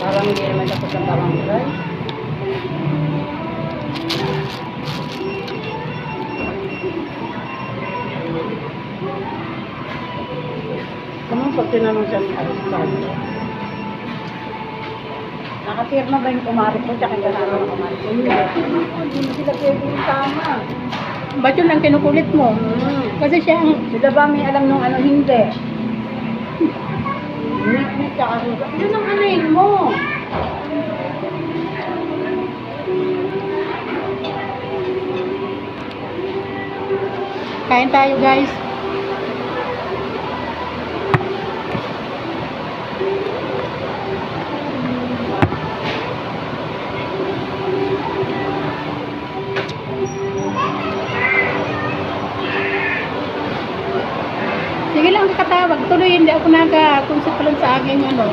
Parang hindi naman tapos ang barangay. Kung pag tinanong siya ng arestado, nakapirma ba yung kumari ko tsaka yung kasama ng kumari ko? Hindi mo sila pwede tama. Ba't yun ang kinukulit mo? Kasi siya ang... Sila ba may alam nung ano hindi? Tsaka yun ang anayin mo. Kain tayo, guys. Sige lang, kakatawag. Tuloy, hindi ako nag-consult pa lang sa akin, ano,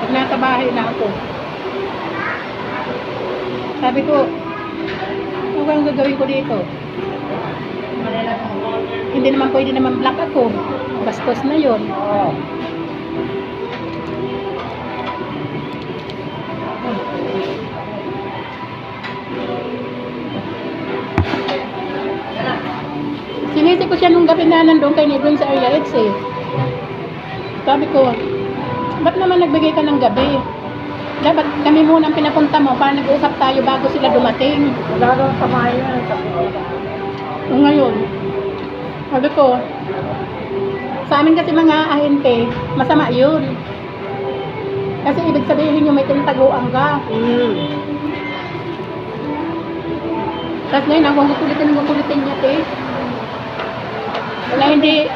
pag nasa bahay na ako. Sabi ko, ano kang gagawin ko dito? Hindi naman pwede naman black ako. Bastos na yun. Oo. Sinisi ko siya nung gabi na nandun kay Nibron sa Area X eh. Sabi ko, ba't naman nagbigay ka ng gabi? Dapat kami muna ang pinapunta mo para nag-uusap tayo bago sila dumating. Wala daw samahin na sa pila. O ngayon, sabi ko, sa amin kasi mga ahente, masama yun. Kasi ibig sabihin yung may tinataguan ka. Tapos ngayon, ako gukulitin niya, te. Na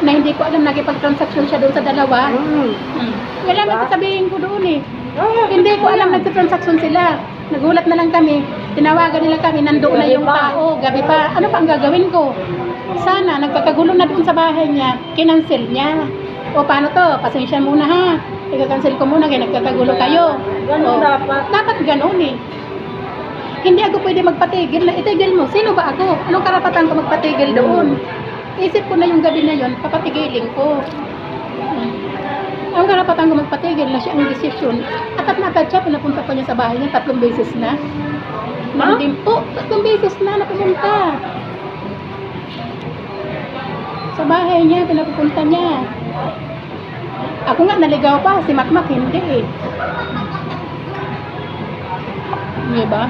hindi ko alam, nakipag-transaction siya doon sa dalawa. Wala Diba? na sasabihin ko doon eh. Hindi ko alam nagtransaction sila. Nagulat na lang kami. Tinawagan nila kami, nandoon na yung tao. Gabi pa, ano pa ang gagawin ko? Sana, nagkakagulo na doon sa bahay niya. Kinancel niya. O paano to? Pasensya muna ha. Ika-cancel ko muna kaya nagkakagulo kayo. Ganun O, dapat. dapat ganun eh. Hindi ako pwede magpatigil. Itigil mo. Sino ba ako? Anong karapatan ko magpatigil doon? Isip ko na yung gabi na yon, papatigilin ko. Ang karapatan ko magpatigil na siya ang desisyon. At siya, pinapunta pa niya sa bahay niya 3 beses na. Ha? Hindi po, 3 beses na napupunta. Sa bahay niya, pinapupunta niya. Ako nga naligaw pa, si Makmak hindi eh. Diba?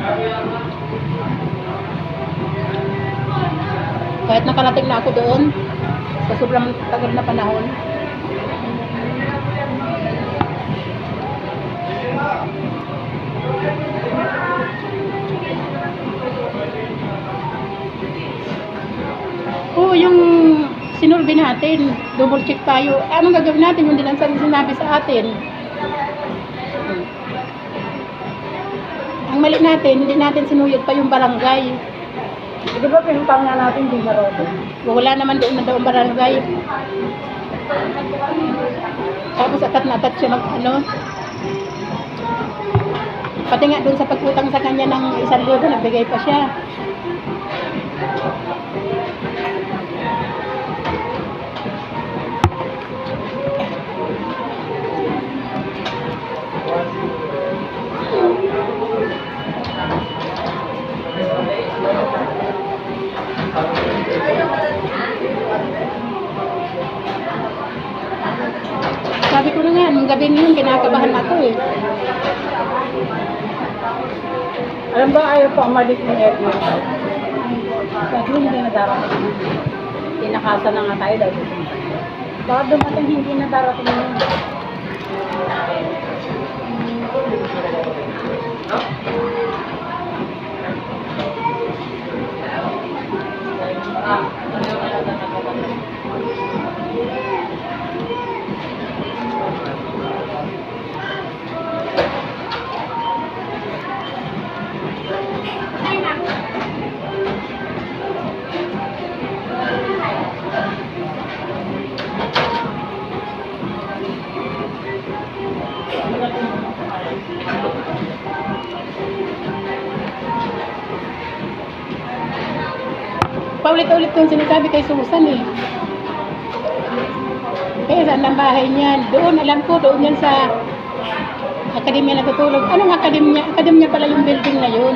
Kahit nakarating na ako doon, sa sobrang tagal na panahon, yung sinurvey natin, double check tayo. Anong gagawin natin? Yung din ang sinabi sa atin. Ang mali natin, hindi natin sinuyod pa yung barangay. Di ba pinuntang nga natin di na rodo? Wala naman doon na daw ang barangay. Tapos atat na atat siya mag ano. Pati nga doon sa pagutang sa kanya ng 1,000, nagbigay pa siya. Sabi ko na nga, nung gabi yun, kinakabahan ako eh. Alam ba ayaw pa umalis ni Edwin? Kasi hindi na darating. Tinakasa na nga tayo dahil pupunta. Baka dumating hindi na darating yun. Paulit-ulit ko yung sinasabi kay Susan eh. Kaya saan ang bahay niyan? Doon, alam ko, doon yan sa Akademya natutulog. Anong akademya? Akademya pala yung building na yun.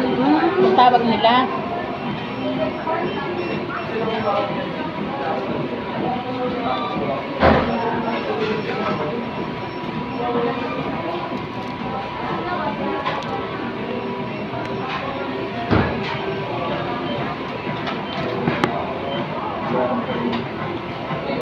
Yung tawag nila.